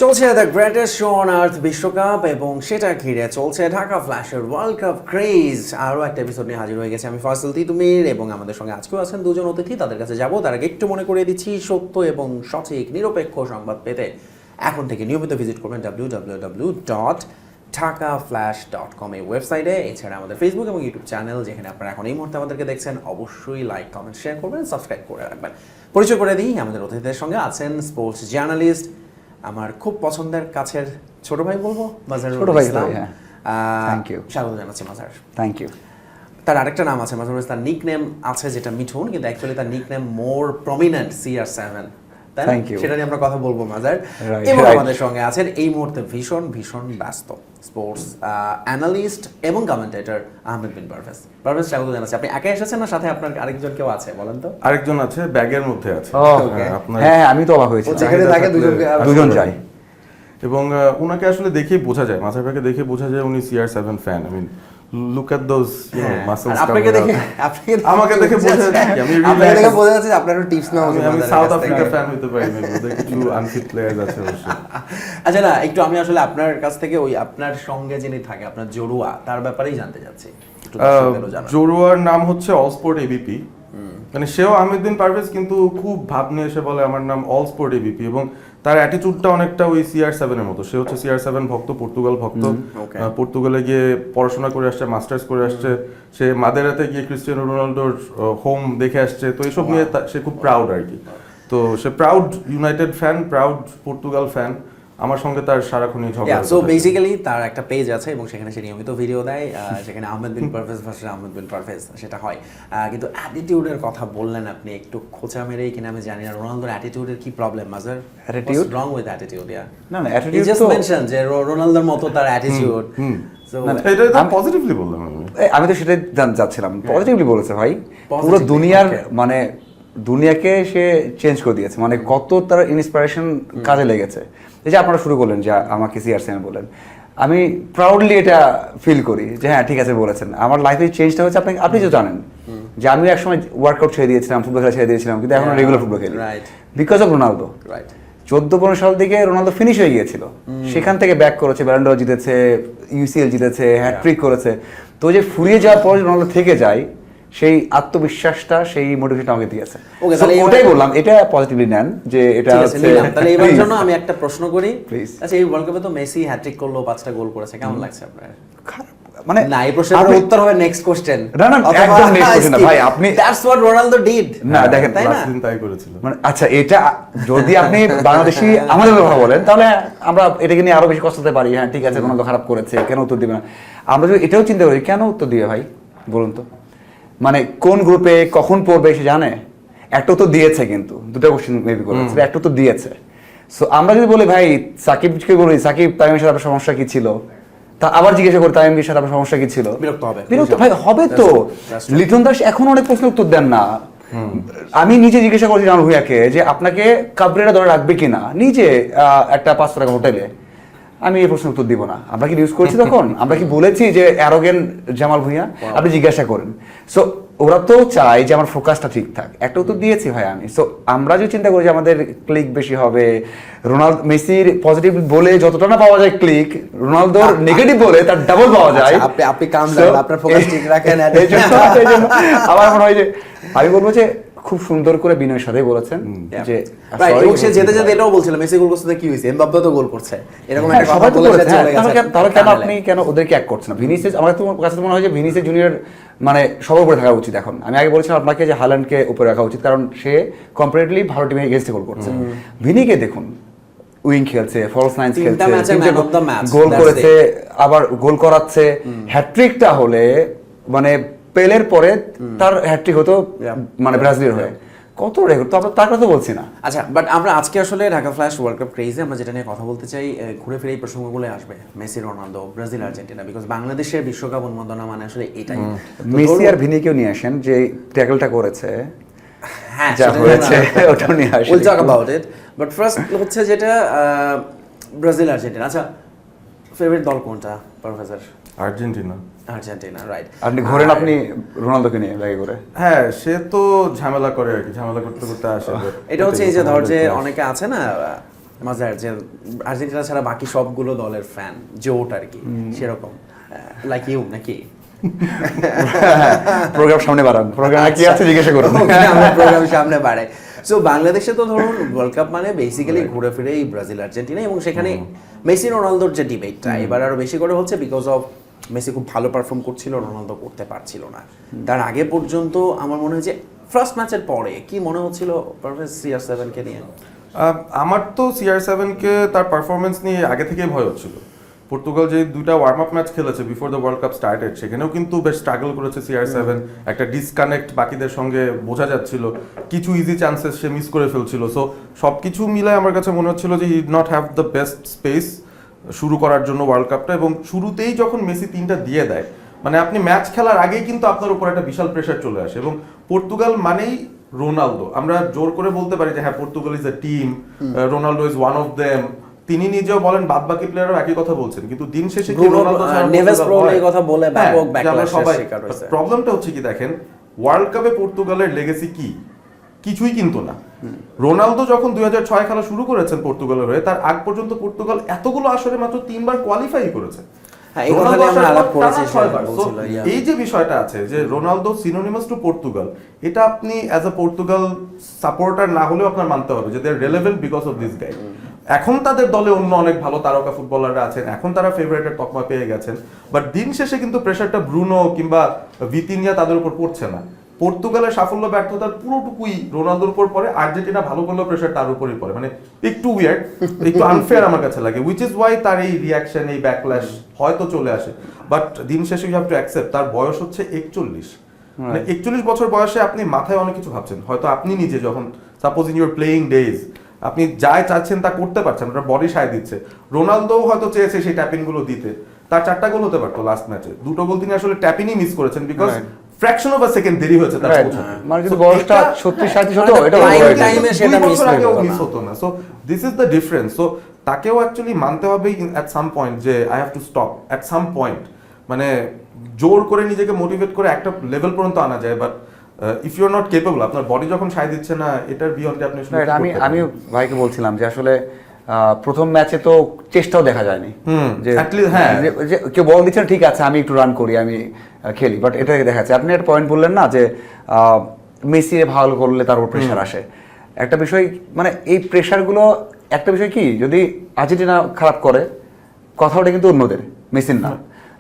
চলছে the greatest show on earth বিশ্বকাপ এবং সেটা ঘিরে চলছে ঢাকা ফ্ল্যাশের ওয়ার্ল্ড কাপ ক্রেজ। আরও একটা এপিসোড নিয়ে হাজির হয়ে গেছে আমি ফয়সাল তিতুমির এবং আমাদের সঙ্গে আজকেও আছেন দুজন অতিথি। তাদের কাছে যাবো, তার আগে একটু মনে করিয়ে দিচ্ছি, সত্য এবং সঠিক নিরপেক্ষ সংবাদ পেতে এখন থেকে নিয়মিত ভিজিট করবেন www.dhakaflash.com এই ওয়েবসাইটে। এছাড়া আমাদের ফেসবুক এবং ইউটিউব চ্যানেল, যেখানে আপনারা এখন এই মুহূর্তে আমাদেরকে দেখছেন, অবশ্যই লাইক, কমেন্ট, শেয়ার করবেন, সাবস্ক্রাইব করে রাখবেন। পরিচয় করে দিই, আমাদের অতিথিদের সঙ্গে আছেন স্পোর্টস জার্নালিস্ট, আমার খুব পছন্দের কাছের ছোট ভাই বলবো, ছোট ভাই। থ্যাংক ইউ, স্বাগত জানাচ্ছি মাজার। Thank you. তার আরেকটা নাম আছে মাজার, তার নিক নেম আছে যেটা মিঠুন, কিন্তু অ্যাকচুয়ালি তার নিক নেম মোর প্রমিনেন্ট CR7, তাই না? সেটা নিয়ে আমরা কথা বলবো মাজার। এবং আমাদের সঙ্গে আছেন এই মুহূর্তে ভীষণ ভীষণ ব্যস্ত স্পোর্টস অ্যানালিস্ট এবং কমেন্টেটর আহমেদ বিন পারভেজ। পারভেজ, স্বাগত জানাচ্ছি। আপনি একা এসেছেন না সাথে আপনার আরেকজন কেউ আছে বলেন তো? আরেকজন আছে, ব্যাগের মধ্যে আছে। হ্যাঁ, আমি তো অবাক হয়েছি, যেখানে থাকে দুজন যায়। এবং উনাকে আসলে দেখেই বোঝা যায়, মাথার ভাগে দেখে বোঝা যায় উনি CR7 fan. I mean look at those muscles. আপনাকে দেখে আমাকে দেখে বোঝা যায়, আপনাকে দেখে বোঝা যাচ্ছে আপনার টিপস নাও। আমি সাউথ আফ্রিকা ফ্যান হতে পারি, ওদের কিছু আনফিট প্লেয়ার্স আছে অবশ্য। আচ্ছা, না একটু আমি আসলে আপনার কাছ থেকে ওই আপনার সঙ্গে যিনি থাকে, আপনার জড়ুয়া, তার ব্যাপারেই জানতে চাচ্ছি। জড়ুয়ার নাম হচ্ছে অল স্পোর্ট এবিপি। মানে সেও আহমেদ বিন পারভেজ, কিন্তু খুব ভাব নিয়ে এসে বলে আমার নাম অল স্পোর্ট এবিপি। এবং তার অ্যাটিটিউডটা অনেকটা ওই CR7 এর মতো। সে হচ্ছে CR7 ভক্ত, পর্তুগাল ভক্ত। পর্তুগালে গিয়ে পড়াশোনা করে আসছে, মাস্টার্স করে আসছে। সে মাদেরাতে গিয়ে ক্রিস্টিয়ানো রোনাল্ডোর হোম দেখে আসছে। তো এসব নিয়ে সে খুব প্রাউড আর কি। তো সে proud United fan, proud Portugal fan. আমার সঙ্গে তার সারাক্ষণই ঝগড়া। সো বেসিক্যালি তার একটা পেজ আছে এবং সেখানে সে নিয়মিত ভিডিও দেয়, সেখানে আহমেদ বিন পারভেজ ভার্সেস আহমেদ বিন পারভেজ সেটা হয়। কিন্তু অ্যাটিটিউডের কথা বললেন আপনি, একটু খোঁচা মেরেই কিনা আমি জানি না, রোনালদোর অ্যাটিটিউডের কি প্রবলেম মাজার? Attitude wrong with attitude? না না, অ্যাটিটিউড জাস্ট মেনশন যে রোনালদোর মতো তার অ্যাটিটিউড। এটা পজিটিভলি বললাম আমি তো সেটাই যাচ্ছিলাম, পজিটিভলি বলেছে ভাই। পুরো দুনিয়ার মানে দুনিয়াকে সে চেঞ্জ করে দিয়েছে, মানে কত তার ইন্সপিরেশন কাজে লেগেছে। এই যে আপনারা শুরু করলেন যে আমাকে CR7 বলেন, আমি প্রাউডলি এটা ফিল করি যে হ্যাঁ ঠিক আছে বলেছেন। আমার লাইফে চেঞ্জটা হচ্ছে, আপনি যে জানেন যে আমি একসময় ওয়ার্কআউট ছেড়ে দিয়েছিলাম, ফুটবল খেলা ছেড়ে দিয়েছিলাম, কিন্তু এখন রেগুলার ফুটবল খেলি বিকজ অফ রোনালদো। 14-15 সাল থেকে রোনালদো ফিনিশ হয়ে গিয়েছিল, সেখান থেকে ব্যাক করেছে, ব্যালন ড'র জিতেছে, UCL জিতেছে, হ্যাটট্রিক করেছে। তো যে ফুরিয়ে যাওয়ার পর রোনালদো থেকে যায়, সেই আত্মবিশ্বাসটা, সেই মোটিভেশনটা আমাকে দিয়েছে। ওটাই বললাম, এটা পজিটিভলি নেন যে এটা হচ্ছে। তাহলে এবার জন্য আমি একটা প্রশ্ন করি। আচ্ছা, এই ওয়ার্ল্ড কাপে তো মেসি হ্যাটট্রিক করলো, 5টা গোল করেছে, কেমন লাগছে আপনার? মানে না, এই প্রশ্নের উত্তর হবে নেক্সট কোশ্চেন। না না, একদম নেক্সট কোশ্চেন না ভাই। আপনি দ্যাটস হোয়াট রোনালদো ডিড। না দেখেন, তাই করেছিল। মানে আচ্ছা, এটা যদি আপনি বাংলাদেশী আমাদের কথা বলেন, তাহলে আমরা এটাকে নিয়ে আরো বেশি কষ্ট হতে পারি। হ্যাঁ ঠিক আছে, রোনালদো খারাপ করেছে, কেন উত্তর দিবে না? আমরা যদি এটাও চিন্তা করি, কেন উত্তর দিবে ভাই বলুন তো? মানে কোন গ্রুপে কখন পড়বে সে জানে? একটা তো দিয়েছে, কিন্তু দুটো কোশ্চেন মেবি করেছে, একটা তো দিয়েছে। সো আমরা যদি বলি ভাই সাকিবকে বলি, সাকিব তামিমের সাথে আপনার সমস্যা কি ছিল, তা আবার জিজ্ঞাসা করি তামিমের সাথে আপনার সমস্যা কি ছিল, বিরক্ত ভাই হবে তো। লিটন দাস এখন অনেক প্রশ্ন উত্তর দেন না। আমি নিজে জিজ্ঞাসা করছি জামাল ভুঁইয়াকে যে আপনাকে কাবরেরা ধরে রাখবে কিনা নিজে একটা 500 টাকা হোটেলে। আমি এই প্রশ্ন উত্তর দিব না। আমরা কি নিউজ করছি তখন? আমরা কি বলেছি যে অ্যারোগেন্ট জামাল ভুঁইয়া? আপনি জিজ্ঞাসা করেন। সো ওরা তো চায় যে আমার ফোকাসটা ঠিক থাক, একটা উত্তর দিয়েছি ভাই আমি। সো আমরা যদি চিন্তা করি যে আমাদের ক্লিক বেশি হবে, রোনালদো মেসির পজিটিভ বলে যতটা না পাওয়া যায় ক্লিক, রোনালদোর নেগেটিভ বলে তার ডাবল পাওয়া যায়। আপনি কাম দেন, আপনার ফোকাস ঠিক রাখেন। আমার মনে হয় যে আমি বলবো যে খুব সুন্দর করে বিনয়ের সাথে বলেছেন যে সে যেতে যেতে এটাও বলছিল মেসি গোল করতে কি হয়েছে, এমবাপ্পে তো গোল করছে, এরকম একটা কথা বলে চলে গেছে। তাহলে কেন আপনি কেন ওদেরকে এক করছেন না? ভিনিসিয়াস, আমার কাছে মনে হয় যে ভিনিসিয়াস জুনিয়র মানে সবার উপরে থাকা উচিত। এখন আমি আগে বলেছিলাম আপনাকে যে হাল্যান্ডকে উপরে রাখা উচিত, কারণ সে কম্পারেটিভলি ভালো টিমে এগেইনস্টে গোল করছে। ভিনিকে দেখুন, উইং খেলছে, ফলস নাইন খেলছে, গোল করেছে, আবার গোল করাচ্ছে। হ্যাটট্রিকটা হলে মানে পেলের পরে তার হ্যাটট্রিক হতো মানে ব্রাজিলের হয়ে। কত রেকর্ড তো আমরা তার কথা বলছি না। আচ্ছা, বাট আমরা আজকে আসলে ঢাকা ফ্ল্যাশ ওয়ার্ল্ড কাপ ক্রেজে আমরা যেটা নিয়ে কথা বলতে চাই, ঘুরে ফিরে এই প্রসঙ্গগুলো আসবে, Messi, Ronaldo, Brazil, Argentina, because বাংলাদেশের বিশ্বকাপ উন্মাদনা মানে আসলে এটাই। মেসি আর ভিনিকেও নিয়ে আসেন, যে ট্যাকলটা করেছে, হ্যাঁ যা হয়েছে ওটা নিয়ে আসেন, will talk about it. But first হচ্ছে যেটা ব্রাজিল আর্জেন্টিনা। আচ্ছা, ফেভারিট দল কোনটা প্রফেসর? আর্জেন্টিনা। রাইট। আপনি ঘোরেন আপনি রোনালদোকে নিয়ে ব্যাগে করে? হ্যাঁ, সে তো ঝামেলা করে আর কি, ঝামেলা করতে করতে আসে। এটা হচ্ছে এই যে ধর যে অনেকে আছে না মাজার যে আর্জেন্টিনা ছাড়া বাকি সবগুলো দলের ফ্যান জোট আর কি সেরকম লাইক ইউ নাকি প্রোগ্রাম সামনে বাড়ান, প্রোগ্রামে কি আছে জিজ্ঞাসা করুন। আমরা প্রোগ্রাম সামনে বাড়াই। সো বাংলাদেশে তো ধরুন ওয়ার্ল্ড কাপ মানে বেসিক্যালি ঘুরে ফিরে এই ব্রাজিল আর্জেন্টিনা, এবং সেখানে মেসি রোনালদোর যে ডিবেটটা এবার আরো বেশি করে হচ্ছে বিকজ অফ মেসি খুব ভালো পারফর্ম করছিল, রোনালদো করতে পারছিল না। তার আগে পর্যন্ত আমার মনে হয় যে ফার্স্ট ম্যাচের পরে কি মনে হচ্ছিল CR7 কে নিয়ে? আমার তো CR7-কে তার পারফরমেন্স নিয়ে আগে থেকেই ভয় হচ্ছিল। পর্তুগাল যে দুইটা ওয়ার্ম আপ ম্যাচ খেলেছে before the world cup started, সেখানেও কিন্তু বেশ স্ট্রাগল করেছে CR7। একটা ডিসকানেক্ট বাকিদের সঙ্গে বোঝা যাচ্ছিল, কিছু ইজি চান্সেস সে মিস করে ফেলছিল। সো সব কিছু মিলে আমার কাছে মনে হচ্ছিল যে he did not have the best space শুরু করার জন্য ওয়ার্ল্ড কাপটা। এবং শুরুতেই যখন মেসি 3টা দিয়ে দেয়, মানে আপনি ম্যাচ খেলার আগেই কিন্তু আপনার উপর একটা বিশাল প্রেশার চলে আসে। এবং পর্তুগাল মানেই রোনালদো, আমরা জোর করে বলতে পারি যে হ্যাঁ Portugal is a team, Ronaldo is one of them. তিনি নিজেও বলেন, বাদ বাকি প্লেয়ারও একই কথা বলছেন, কিন্তু দিন শেষে কি রোনালদো ছাড়া নেভেস প্রো এই কথা বলে ব্যাপক ব্যাকল্যাশের শিকার হয়েছে। প্রবলেমটা হচ্ছে কি দেখেন, ওয়ার্ল্ড কাপে পর্তুগালের লেগেসি কি? কিছুই কিন্তু না। রোনালদো যখন 2006 খেলা শুরু করেছেন পর্তুগালের হয়ে, তার আগ পর্যন্ত পর্তুগাল এতগুলো আসরে মাত্র 3বার কোয়ালিফাই করেছে। এই যে বিষয়টা আছে যে রোনালদো সিনোনিমাস টু পর্তুগাল, এটা আপনি অ্যাজ আ পর্তুগাল সাপোর্টার না হলেও আপনার মানতে হবে যে they are relevant because of this guy. এখন তাদের দলে অন্য অনেক ভালো তারকা ফুটবলাররা আছেন, এখন তারা ফেভারিটের তকমা পেয়ে গেছেন, বাট দিন শেষে কিন্তু প্রেশারটা ব্রুনো কিংবা ভিতিনিয়া তাদের উপর পড়ছে না। পর্তুগালের সাফল্য ব্যর্থতার পুরোটুকুই রোনালদোর উপর পড়ে, আর্জেন্টিনা ভালো করলেও প্রেশার তার উপরই পড়ে। মানে একটু উইয়ার্ড, একটু আনফেয়ার আমার কাছে লাগে, উইচ ইজ ওয়াই তার এই রিয়াকশন, এই ব্যাকল্যাশ হয়তো চলে আসে। বাট দিন শেষে ইউ হ্যাভ টু অ্যাকসেপ্ট তার বয়স হচ্ছে 41। মানে 41 বছর বয়সে আপনি মাথায় অনেক কিছু ভাবছেন, হয়তো আপনি নিজে যখন suppose in your playing days আপনি যা চাচ্ছেন তা করতে পারছেন, আপনার বডি সায় দিচ্ছে। রোনালদো হয়তো চেয়েছে সেই ট্যাপিং গুলো দিতে, তার 4টা গোল হতে পারতো লাস্ট ম্যাচে, 2টো গোল তিনি আসলে ট্যাপিংই মিস করেছেন because fraction of a second দেরি হয়েছে তার পৌঁছাতে। মানে যদি বয়সটা 36-37 হতো এটা টাইমে সেটা মিস হতো না। So this is the difference. So তাকেও অ্যাকচুয়ালি মানতে হবে এট সাম পয়েন্ট যে I have to stop at some point. মানে জোর করে নিজেকে মোটিভেট করে একটা লেভেল পর্যন্ত আনা যায়, but if you are not capable, আপনার বডি যখন সায় দিচ্ছে না, এটার বিয়ন্ডে আপনি আমি ভাইকে বলছিলাম যে আসলে প্রথম ম্যাচে তো চেষ্টাও দেখা যায়নি যে কেউ বল দিচ্ছেন ঠিক আছে আমি একটু রান করি, আমি খেলি, বাট এটা দেখা যাচ্ছে। আপনি একটা পয়েন্ট বললেন না যে মেসি ভালো করলে তার উপর প্রেশার আসে। একটা বিষয় মানে এই প্রেশারগুলো, একটা বিষয় কি, যদি আর্জেন্টিনা খারাপ করে কথা ওঠে কিন্তু অন্যদের, মেসির না।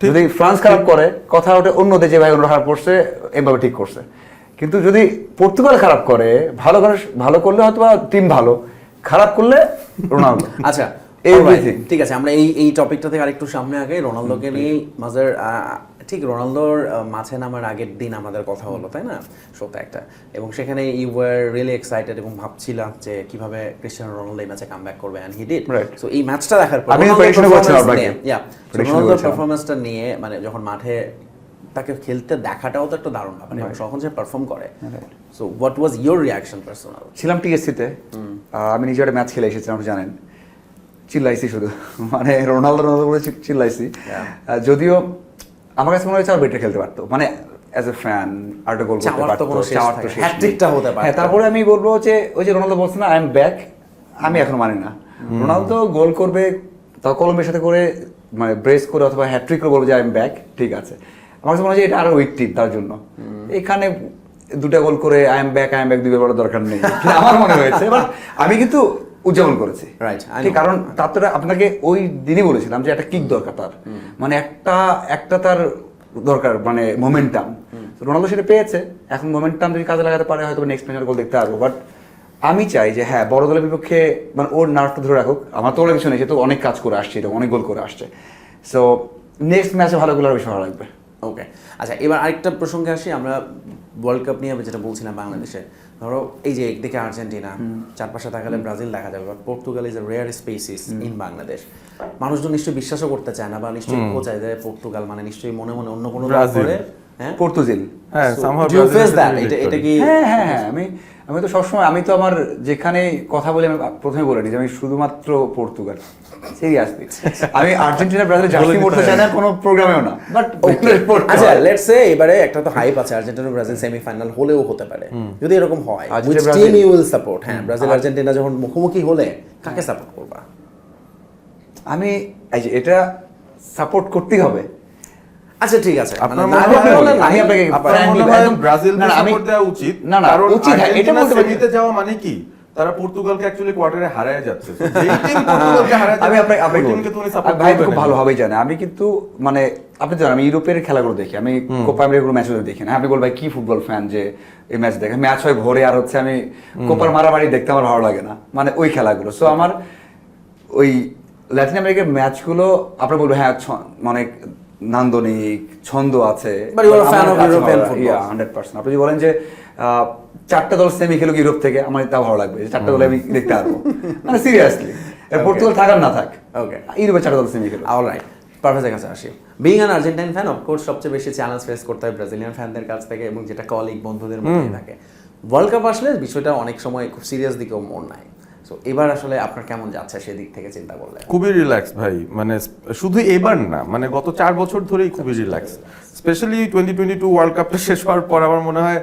যদি ফ্রান্স খারাপ করে কথা ওঠে অন্যদের, যে ভাই অন্য খারাপ করছে এভাবে ঠিক করছে। কিন্তু যদি পর্তুগাল খারাপ করে, ভালো করলে হয়তো টিম ভালো, খারাপ করলে রোনালদো। আচ্ছা ঠিক আছে, আমরা এই টপিকটা থেকে আরেকটু সামনে আগে রোনালদোকে নিয়ে মাজার, ঠিক রোনালদোর মাঠে নামার আগের দিন আমাদের কথা হলো, তাই না, সত্যি একটা, এবং সেখানে ইউ ওয়ার রিয়েলি এক্সাইটেড এবং ভাবছিলাম যে কিভাবে ক্রিস্টিয়ানো রোনালদো এই ম্যাচে কামব্যাক করবে, এন্ড হি ডিড। সো এই ম্যাচটা দেখার পর রোনালদোর পারফরম্যান্সটা নিয়ে, মানে যখন মাঠে তাকে খেলতে দেখাটাও তো একটা দারুণ ব্যাপার, এবং যখন সে পারফর্ম করে। So what was your reaction personal? ছিলাম টিএসসিতে, আমি নিজে একটা ম্যাচ খেলে এসেছিলাম, আপনি জানেন, চিল্লাইছি শুধু, মানে রোনালদো বলে চিল্লাইছি। যদিও আমার কাছে মনে হয়েছে আর বেটার খেলতে পারতো, মানে অ্যাজ এ ফ্যান আর একটা গোল করতে পারতো, হ্যাটট্রিকটা হতে পারতো। হ্যাঁ, তারপরে আমি বলবো যে ওই যে রোনালদো বলছে না আই এম ব্যাক, আমি এখন মানি না। রোনালদো গোল করবে, তাও কলম্বিয়ার সাথে করে, মানে ব্রেস করে অথবা হ্যাটট্রিক করে বলবে যে আই এম ব্যাক, ঠিক আছে। আমার কাছে মনে হয় এটা আরো উইক টিম তার জন্য। এখানে 2টা গোল করে আই এম ব্যাক 2বার বলার দরকার নেই, আমার মনে হয়েছে। বাট আমি কিন্তু উদযাপন করেছি, ঠিক, কারণ তার তো আপনাকে ওই দিনই বলেছিলাম যে একটা কিক দরকার তার, মানে একটা তার দরকার, মানে মোমেন্টাম। রোনালদো সেটা পেয়েছে, এখন মোমেন্টাম যদি কাজে লাগাতে পারে হয়তো নেক্সট ম্যাচের গোল দেখতে পারবো। বাট আমি চাই যে হ্যাঁ বড় দলের বিপক্ষে মানে ওর নার্ভটা ধরে রাখুক। আমার তো ওর কিছু নেই, সে তো অনেক কাজ করে আসছে, অনেক গোল করে আসছে। সো নেক্সট ম্যাচে ভালো গোল আর বেশি ভালো লাগবে। ওকে, আচ্ছা, এবার আরেকটা প্রসঙ্গে আসি। আমরা ওয়ার্ল্ড কাপ নিয়ে যেটা বলছিলাম, বাংলাদেশে ধরো এই যে একদিকে আর্জেন্টিনা, চারপাশে তাকালে ব্রাজিল দেখা যাবে, but Portugal is a rare species in Bangladesh. মানুষজন নিশ্চয়ই বিশ্বাসও করতে চায় না, বা নিশ্চয়ই বোঝায় যে পর্তুগাল মানে নিশ্চয়ই মনে মনে অন্য কোনো দল করে। হ্যাঁ, পর্তুগাল, হ্যাঁ, এটা কি? হ্যাঁ, আমি তো সবসময়, আমি তো আমার যেখানে কথা বলি আমি প্রথমে বলে নিই যে আমি শুধুমাত্র পর্তুগাল, সিরিয়াসলি। আমি আর্জেন্টিনা ব্রাজিল জার্সি পড়তে চাই না কোনো প্রোগ্রামেও না, বাট আচ্ছা লেটস সে এবারে একটা তো হাইপ আছে আর্জেন্টিনা ব্রাজিল সেমিফাইনাল হলেও হতে পারে, যদি এরকম হয়, which team you will support? হ্যাঁ, ব্রাজিল আর্জেন্টিনা যখন মুখোমুখি হলে কাকে সাপোর্ট করবা? আমি এই যে এটা সাপোর্ট করতেই হবে। আচ্ছা ঠিক আছে, আপনার মানে মনে হয়- আমি আপনাকে আপনার frankly মনে হয় একদম- ব্রাজিল না, না, আমি- সাপোর্ট দেওয়া উচিত, না, না, কারণ উচিত, হ্যাঁ, এটা বলতে পারি। সেমিতে যাওয়া মানে কি তারা পর্তুগালকে অ্যাকচুয়ালি কোয়ার্টারে হারায় যাচ্ছে। So, যেই team পর্তুগালকে হারায় আমি যাচ্ছে, আপনাকে ওই teamকে তো উনি support ভাই তো করবেন খুব না। ভালোভাবেই জানে। আমি কিন্তু মানে আপনি জানেন আমি ইউরোপের খেলাগুলো দেখি, আমি কোপা আমেরিকাগুলো ম্যাচগুলো দেখি না। আপনি বলবেন ভাই কি ফুটবল ফ্যান যে এই ম্যাচ দেখে, ম্যাচ হয় ভোরে আর হচ্ছে আমি কোপার মারামারি দেখতে আমার ভালো লাগে না, মানে ওই খেলাগুলো। সো আমার ওই ল্যাটিন আমেরিকার ম্যাচগুলো আপনি বলবেন হ্যাঁ মানে নান্দনিক ছন্দ আছে, But you are a fan of European football. 100%। আপনি যদি বলেন যে 4টা দল সেমি খেলুক ইউরোপ থেকে, আমার তাও ভালো লাগবে, 4টা দল আমি দেখতে পারবো, মানে সিরিয়াসলি পর্তুগাল থাকার না থাক, ওকে, ইউরোপের 4টা দল সেমি খেলুক। অলরাইট, পারফেক্টের কাছে আসি। Being an Argentine fan of course সবচেয়ে বেশি চ্যালেঞ্জ ফেস করতে হয় ব্রাজিলিয়ান ফ্যানদের কাছ থেকে, এবং যেটা কলিগ বন্ধুদের মধ্যেই থাকে। ওয়ার্ল্ড কাপ আসলে বিষয়টা অনেক সময় খুব সিরিয়াস দিকেও মন নেয়। সো এবার আসলে আপনার কেমন যাচ্ছে সেদিক থেকে চিন্তা করলে? খুবই রিল্যাক্স ভাই, মানে শুধু এবার না, মানে গত 4 বছর ধরেই খুবই রিল্যাক্স। স্পেশালি 2022 ওয়ার্ল্ড কাপটা শেষ হওয়ার পর আমার মনে হয়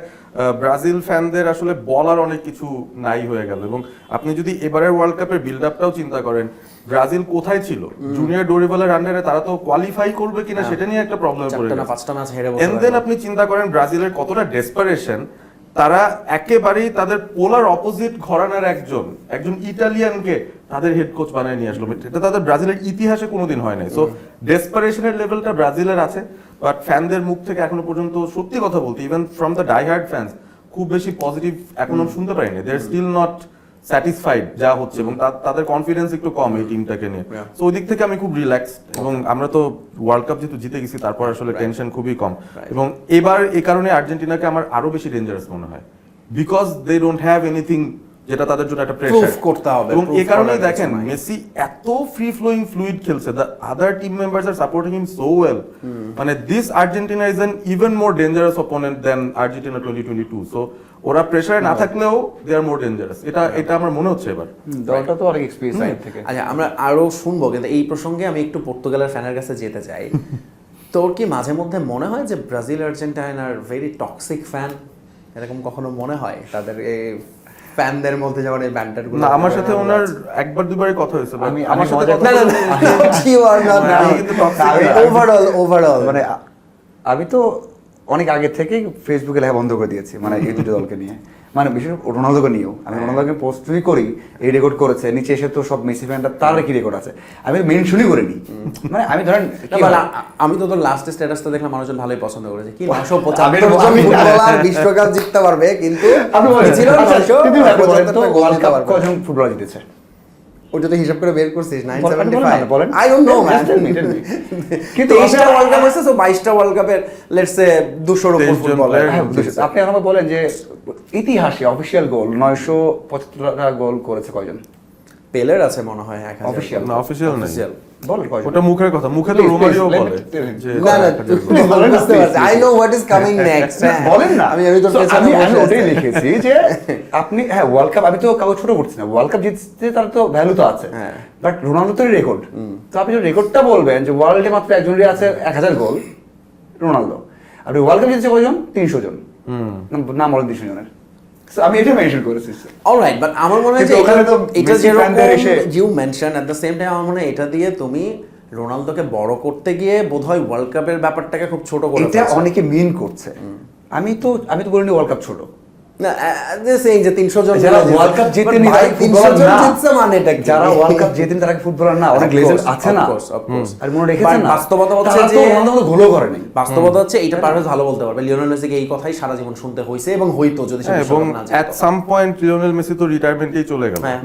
ব্রাজিল ফ্যানদের আসলে বলার অনেক কিছু নাই হয়ে গেল। এবং আপনি যদি এবারের ওয়ার্ল্ড কাপের বিল্ড আপটাও চিন্তা করেন, ব্রাজিল কোথায় ছিল জুনিয়র ডোরিবালের আন্ডারে, তারা তো কোয়ালিফাই করবে কিনা সেটা নিয়ে একটা প্রবলেম পড়ে 4টা না গেছে। 5টা ম্যাচ হেরে বসে এন্ড দেন আপনি চিন্তা করেন ব্রাজিলের কতটা ডেসপারেশন, তারা একেবারেই তাদের পোলার অপোজিট ঘরানার একজন ইটালিয়ানকে তাদের হেড কোচ বানায় নিয়ে আসলো। এটা তাদের ব্রাজিলের ইতিহাসে কোনোদিন হয় নাই। সো ডেসপারেশনের লেভেলটা ব্রাজিলের আছে, বাট ফ্যানদের মুখ থেকে এখনো পর্যন্ত সত্যি কথা বলতে, even from the die hard fans, খুব বেশি পজিটিভ এখনো শুনতে পারিনি। They are still not satisfied যা হচ্ছে, এবং তাদের কনফিডেন্স একটু কম এই টিমটাকে নিয়ে। সো ওই দিক থেকে আমি খুব রিল্যাক্স, এবং আমরা তো ওয়ার্ল্ড কাপ যেহেতু জিতে গেছি, তারপর আসলে টেনশন খুবই কম। এবং এবার এই কারণে আর্জেন্টিনাকে আমার আরো বেশি ডেঞ্জারাস মনে হয়, because they don't have anything যেটা তাদের জন্য একটা প্রেসার Proof করতে হবে, এবং proof এই কারণেই করার দেখেন কিছু নাই। মেসি এত ফ্রি ফ্লোয়িং ফ্লুইড খেলছে, the other team members are supporting him so well. মানে this Argentina is an even more dangerous opponent than Argentina 2022। So ওরা প্রেসারে না থাকলেও দে আর মোর ডেঞ্জারাস, এটা আমার মনে হচ্ছে এবার। দলটা তো অনেক এক্সপেরিয়েন্স সাইড থেকে। আচ্ছা, আমরা আরো শুনবো, কিন্তু এই প্রসঙ্গে আমি একটু পর্তুগালের ফ্যানের কাছে যেতে চাই। তোর কি মাঝে মধ্যে মনে হয় যে Brazil Argentine are very toxic fan, এরকম কখনো মনে হয় তাদের এই ফ্যানদের মধ্যে যেমন এই ব্যান্টারগুলো? না, আমার সাথে ওনার একবার দুবারই কথা হয়েছে, but আমি আমার সাথে মজা কথা না, না, বলতে- না, you are not, না, আমি কিন্তু toxic না। ওভারঅল মানে আমি তো অনেক আগে থেকেই ফেসবুকে লেখা বন্ধ করে দিয়েছি, মানে এই দুটো দলকে নিয়ে, মানে বিশেষ করে রোনালদোকে নিয়েও। আমি রোনালদোকে পোস্ট যদি করি, এই রেকর্ড করেছে, নিচে এসে তো সব মেসি ফ্যানরা তার কি রেকর্ড আছে, আমি মেনশনই করিনি। মানে আমি ধরেন কি হয়, আমি তো তোর লাস্ট স্ট্যাটাসটা দেখলাম, মানুষজন ভালোই পছন্দ করেছে। কি 975 আমি জন আমি- ফুটবলার বিশ্বকাপ জিততে পারবে, কিন্তু আপনি বলেন, কি ছিল আচ্ছা, কিন্তু আপনি বলেন তো 975 গোল ওয়ার্ল্ড দিতে কাপ পারবে। কজন ফুটবলার জিতেছে? ওটা তো হিসাব করে বের করছিস, বলেন, 975। বলেন। I don't know, man. Just tell me, tell me. কিন্তু 23টা ওয়ার্ল্ড কাপ হয়েছে, সো 22টা ওয়ার্ল্ড কাপের লেটস সে 200 এর উপর 23 জন ফুটবলার। player। হ্যাঁ, আপনি আমাকে বলেন যে ইতিহাসে অফিসিয়াল গোল 975টা গোল করেছে কয়জন? পেলের আছে মনে হয় 1000 Official। না, অফিসিয়াল নাই। Official। বলেন কয়জন? ওটা মুখের কথা, মুখে তো Please, রোমারিও please, let বলে me tell him. যে না, না, 1000 গোল। তুই বলেন না, বুঝতে পারছিস। please, I know what is coming next, হ্যাঁ। বলেন না। আমি তো So, পেছনে আমি বসে ওটাই আছি। লিখেছি যে আপনি হ্যাঁ ওয়ার্ল্ড কাপ, আমি তো কাউকে ছোট করছি না, ওয়ার্ল্ড কাপ জিততে তার তো ভ্যালু তো আছে, হ্যাঁ। বাট রোনালদো তো রেকর্ড। তো আপনি যদি রেকর্ডটা বলবেন যে ওয়ার্ল্ডে মাত্র একজনেরই আছে 1000 গোল, রোনালদো। আর ওয়ার্ল্ড কাপ জিতেছে কয়জন? 300 জন। নাম বলেন 300 জনের। So, আমি এটা মেনশন করেছি। অলরাইট, বাট আমার মনে হয় যে কিন্তু ওখানে তো এটা মেসি যেরকম ফ্যানদের এসে- you mention at the same time, আমার মনে হয় এটা দিয়ে তুমি রোনালদোকে বড় করতে গিয়ে বোধহয় ওয়ার্ল্ড কাপের ব্যাপারটাকে খুব ছোট করে এটা ফেলছো। অনেকে মিন করছে। আমি তো বলিনি ওয়ার্ল্ড কাপ ছোট। না, সেই যে 300 জন যারা ওয়ার্ল্ড কাপ জিতেনি ভাই, তারা 300 ফুটবলার জন না। জিতছে মানে এটা কি? যারা ওয়ার্ল্ড কাপ জেতেন তারা কি ফুটবলার না? অনেক Of লেজেন্ড course, আছে of না? course, of course. আর মনে রেখেছেন But না? বাস্তবতা হচ্ছে তারা তো যে রোনালদোর মতো গোলও করেনি। বাস্তবতা হচ্ছে এইটা পারভেজ ভালো বলতে পারবে, লিওনেল মেসিকে এই কথাই সারা জীবন শুনতে হয়েছে এবং হইতো যদি সে হ্যাঁ, এবং বিশ্বকাপ না এট জিততো। সাম পয়েন্ট লিওনেল মেসি তো রিটায়ারমেন্টেই চলে গেল। হ্যাঁ।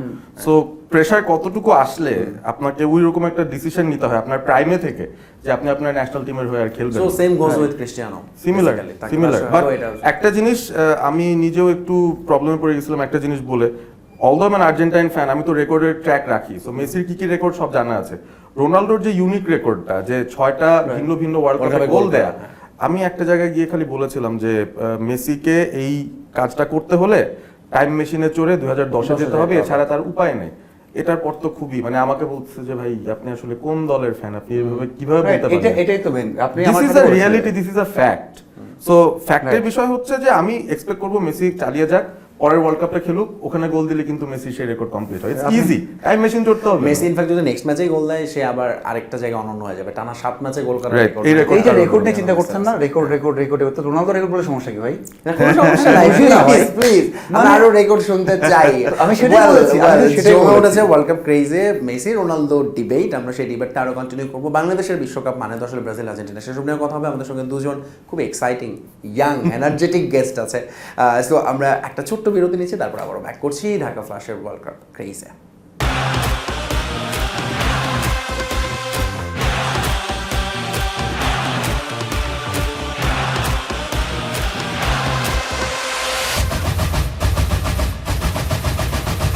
সো প্রেসার কতটুকু আসলে আপনাকে ওই রকম একটা ডিসিশন নিতে হয় আপনার প্রাইমে থেকে, যে আপনি আপনার ন্যাশনাল টিমের হয়ে আর খেলবেন। So same goes with Cristiano. Similar Basically, তাকে সিমিলার বাসায় বাট হয়তো এটা- একটা জিনিস আমি নিজেও একটু প্রবলেমে পড়ে গেছিলাম একটা জিনিস বলে। অলদো আমি আর্জেন্টাইন ফ্যান, আমি তো রেকর্ডের ট্র্যাক রাখি। সো মেসির কি কি রেকর্ড সব জানা আছে। রোনালদোর যে ইউনিক রেকর্ডটা, যে 6টা ভিন্ন ভিন্ন ওয়ার্ল্ড কাপে গোল দেয়া, আমি একটা জায়গায় গিয়ে খালি বলেছিলাম যে মেসিকে এই কাজটা করতে হলে টাইম মেশিনে চড়ে 2010-এ যেতে হবে, এছাড়া তার উপায় নেই। এটার পর তো খুবই মানে আমাকে বলছে যে ভাই আপনি আসলে কোন দলের ফ্যান, আপনি এভাবে কিভাবে বলতে পারেন? এটাই তো মেন। আপনি দিস আমার ইজ সাথে আ বলছেন। Reality, this is a fact. So ফ্যাক্টের বিষয় হচ্ছে যে আমি এক্সপেক্ট করবো মেসি চালিয়ে যাক, পরের ওয়ার্ল্ড কাপটা খেলুক, ওখানে গোল দিলে কিন্তু মেসি সেই রেকর্ড কমপ্লিট হয়। ইটস ইজি, টাইম মেশিন করতে হবে। মেসি ইনফ্যাক্ট যদি নেক্সট ম্যাচেই গোল দেয়, সে আবার আরেকটা জায়গায় অনন্য হয়ে যাবে, টানা 7 ম্যাচে গোল করার Right, রেকর্ড। এই record- এই যে রেকর্ড নিয়ে চিন্তা করছেন না, রেকর্ড তো রোনালদো রেকর্ড বলে সমস্যা কি ভাই? কোনো সমস্যা নাই, প্লিজ আমরা আরো রেকর্ড শুনতে চাই। আমি সেটাই বলেছি, আমি তো সেটাই জমে বলেছি। উঠেছে ওয়ার্ল্ড কাপ ক্রেজে মেসি রোনালদো ডিবেট, আমরা সেই ডিবেটটা আরো কন্টিনিউ করবো। বাংলাদেশের বিশ্বকাপ মানে তো আসলে ব্রাজিল আর্জেন্টিনা, সেসব নিয়ে কথা হবে। আমাদের সঙ্গে দুজন খুব এক্সাইটিং ইয়াং এনার্জেটিক গেস্ট আছে। সো আমরা একটা ছোট্ট বিরতি নিচ্ছি, তারপর আবারও ব্যাক করছি ঢাকা ফ্ল্যাশের ওয়ার্ল্ড কাপ ক্রেজে।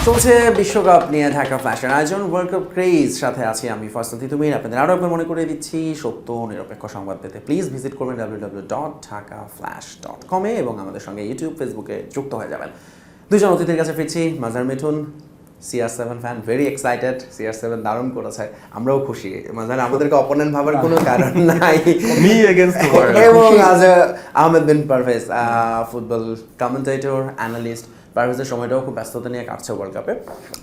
চলছে বিশ্বকাপ নিয়ে ঢাকা ফ্ল্যাশের আয়োজন ওয়ার্ল্ড কাপ ক্রেজ, সাথে আছি আমি ফয়সাল তিতুমির। আপনাদের আরও একবার মনে করে দিচ্ছি, সত্য নিরপেক্ষ সংবাদ পেতে প্লিজ ভিজিট করবেন www.dhakaflash.com এবং আমাদের সঙ্গে ইউটিউব ফেসবুকে যুক্ত হয়ে যাবেন। দুজন অতিথির কাছে ফিরছি। মাজার Mithun CR7 fan, very excited. CR7 দারুণ করেছে, আমরাও খুশি। মাজার আমাদেরকে অপোনেন্ট ভাবার কোনো কারণ নাই। Me against the world. এবং আজ আহমেদ বিন পারভেজ, ফুটবল কমেন্টেটর, অ্যানালিস্ট। পারভেজের সময়টাও খুব ব্যস্ততা নিয়ে কাটছে ওয়ার্ল্ড কাপে।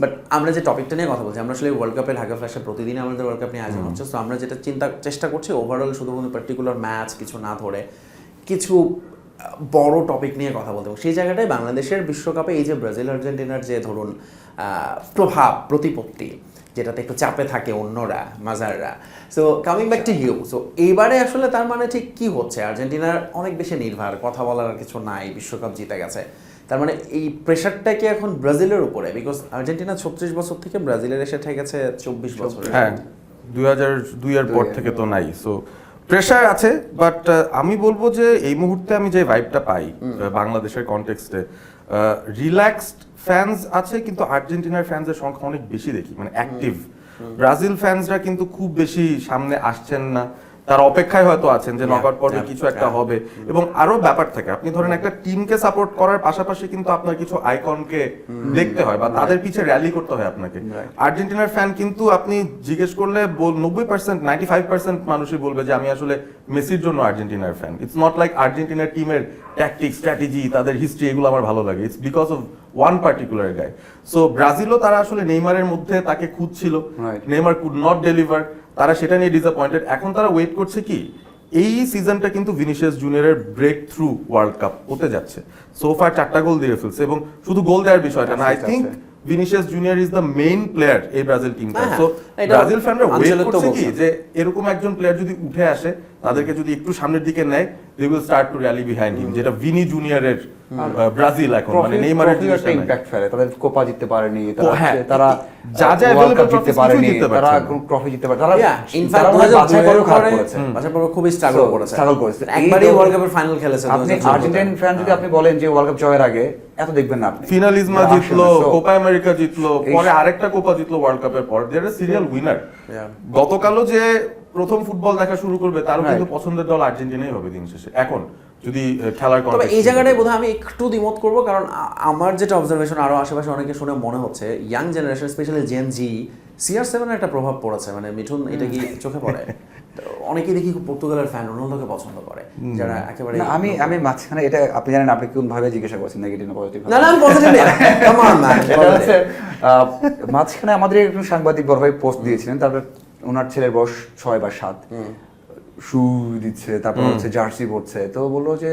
বাট আমরা যে টপিকটা নিয়ে কথা বলছি, আমরা আসলে ওয়ার্ল্ড কাপে ঢাকা ফ্ল্যাশে প্রতিদিন আমাদের ওয়ার্ল্ড কাপ নিয়ে আয়োজন হচ্ছে। সো আমরা যেটা চেষ্টা করছি ওভারঅল শুধু কোনো পার্টিকুলার ম্যাচ কিছু না ধরে কিছু বড় টপিক নিয়ে কথা বলতে হবে। সেই জায়গাটায় বাংলাদেশের বিশ্বকাপে এই যে ব্রাজিল আর্জেন্টিনার যে ধরুন প্রভাব প্রতিপত্তি, যেটাতে একটু চাপে থাকে অন্যরা, মাজাররা। So coming back to you, so এইবারে আসলে তার মানে ঠিক কি হচ্ছে? আর্জেন্টিনার অনেক বেশি নির্ভর, কথা বলার আর কিছু নাই, বিশ্বকাপ জিতে গেছে। তার মানে এই প্রেশারটা কি এখন ব্রাজিলের উপরে? বিকজ আর্জেন্টিনা 36 বছর থেকে ব্রাজিলের এসে ঠেকেছে 24 বছর। হ্যাঁ, 2002 এর পর থেকে তো নাই। সো প্রেশার আছে, বাট আমি বলবো যে এই মুহূর্তে আমি যে ভাইবটা পাই বাংলাদেশের কনটেক্সটে, রিল্যাক্সড ফ্যান্স আছে, কিন্তু আর্জেন্টিনার ফ্যান্সের সংখ্যা অনেক বেশি দেখি, মানে অ্যাক্টিভ। ব্রাজিল ফ্যান্সরা কিন্তু খুব বেশি সামনে আসছেন না, তার অপেক্ষায় হয়তো আছেন যে নকআউট পর্বে কিছু একটা হবে। এবং আরো ব্যাপার থাকে, আপনি ধরেন একটা টিমকে সাপোর্ট করার পাশাপাশি কিন্তু আপনার কিছু আইকনকে দেখতে হয় বা তাদের পিছে র্যালি করতে হয় আপনাকে। আর্জেন্টিনার ফ্যান কিন্তু আপনি জিজ্ঞেস করলে 90%, 95% মানুষই বলবে যে আমি আসলে মেসির জন্য আর্জেন্টিনার ফ্যান। ইটস নট লাইক আর্জেন্টিনার টিমের ট্যাকটিক, স্ট্র্যাটেজি, তাদের হিস্ট্রি, এগুলো আমার ভালো লাগে। It's because of one particular guy. So ব্রাজিলও তারা আসলে নেইমারের মধ্যে তাকে খুঁজছিল, নেইমার কুড নট ডেলিভার, তারা সেটা নিয়ে ডিসঅ্যাপয়েন্টেড। এখন তারা ওয়েট করছে কি, এই সিজনটা কিন্তু ভিনিসিয়াস জুনিয়রের ব্রেক থ্রু ওয়ার্ল্ড কাপ হতে যাচ্ছে। সোফার 4টা গোল দিয়ে ফেলছে, এবং শুধু গোল দেওয়ার বিষয়টা না, I think Vinicius junior is the main player এই ব্রাজিল টিমটা। সো ব্রাজিল ফ্যানরা ওয়েট করছে কি, যে এরকম একজন প্লেয়ার যদি উঠে আসে, তাদেরকে যদি একটু সামনের দিকে নেয়, they will start to rally behind him, যেটা ভিনি জুনিয়রের ব্রাজিল এখন মানে নেইমারের একটা ইমপ্যাক্ট ফেলে। তাদের কোপা জিততে পারেনি, হ্যাঁ, তারা যা যা ওয়ার্ল্ড কাপ জিততে ট্রফি পারেনি, তারা ট্রফি জিততে পারে, তারা ইনফ্যাক্ট বাছাই করে খুবই স্ট্রাগল করেছে। একবারই ওয়ার্ল্ড কাপের ফাইনাল খেলেছে। আপনি আর্জেন্টিনান ফ্যান যদি আপনি বলেন যে ওয়ার্ল্ড কাপ জয়ের আগে এত দেখবেন না আপনি, ফিনালিজমা জিতলো, কোপা আমেরিকা জিতলো, পরে আরেকটা কোপা জিতলো ওয়ার্ল্ড কাপের পর, দে আর সিরিয়াল উইনার। গতকালও যে প্রথম ফুটবল দেখা শুরু করবে, তারও কিন্তু পছন্দের দল আর্জেন্টিনাই হবে দিন শেষে। এখন যদি খেলার তবে এই জায়গাটায় বোধহয় আমি একটু দ্বিমত করবো, কারণ আমার যেটা অবজারভেশন, আরো আশেপাশে অনেকে শুনে মনে হচ্ছে ইয়াং জেনারেশন, স্পেশালি জেন জি, CR7 এর একটা প্রভাব পড়েছে। মানে মিঠুন, এটা কি চোখে পড়ে? অনেকেই দেখি পর্তুগালের ফ্যান রোনালদোকে পছন্দ করে, যারা একেবারে। আমি মাঝখানে, এটা আপনি জানেন, আপনি কোন ভাবে জিজ্ঞাসা করছেন, নেগেটিভ না পজিটিভ? না না, আমি পজিটিভ না, কাম অন ম্যান। মাঝখানে আমাদের একজন সাংবাদিক বড় ভাই পোস্ট দিয়েছিলেন, তারপর ওনার ছেলের বয়স 6 বা 7, শু দিচ্ছে, তারপর হচ্ছে জার্সি পরছে, তো বললো যে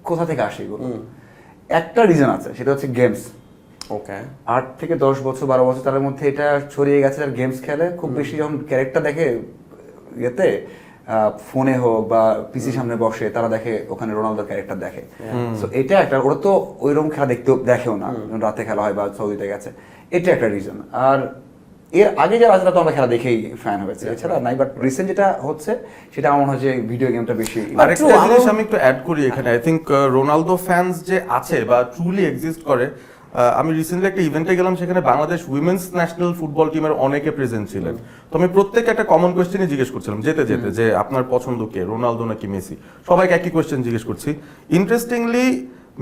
কোথা থেকে আসে এগুলো? একটা রিজন আছে, সেটা হচ্ছে গেমস। ওকে, 8 থেকে 10 বছর 12 বছর তাদের মধ্যে এটা ছড়িয়ে গেছে, আর গেমস খেলে খুব বেশি। যখন ক্যারেক্টার দেখে ইয়েতে, ফোনে হোক বা পিসির সামনে বসে, তারা দেখে ওখানে রোনালদোর ক্যারেক্টার দেখে। সো এটা একটা, ওরা তো ওইরকম খেলা দেখেও না, রাতে খেলা হয় বা সৌদিতে গেছে, এটা একটা রিজন। আর এর আগে যারা আছে, তো আমরা খেলা দেখেই ফ্যান হয়েছে, এছাড়া নাই। বাট রিসেন্ট যেটা হচ্ছে, সেটা আমার মনে হয় যে ভিডিও গেমটা বেশি। আরেকটা জিনিস আমি একটু অ্যাড করি এখানে, আই থিঙ্ক রোনালদো ফ্যান্স যে আছে বা ট্রুলি এক্সিস্ট করে, আমি রিসেন্টলি একটা ইভেন্টে গেলাম, সেখানে বাংলাদেশ উইমেন্স ন্যাশনাল ফুটবল টিমের অনেকে প্রেজেন্ট ছিলেন। তো আমি প্রত্যেককে একটা কমন কোয়েশ্চেনই জিজ্ঞেস করছিলাম যেতে যেতে, যে আপনার পছন্দ কে, রোনালদো নাকি মেসি? সবাইকে একই কোয়েশ্চেন জিজ্ঞেস করছি। ইন্টারেস্টিংলি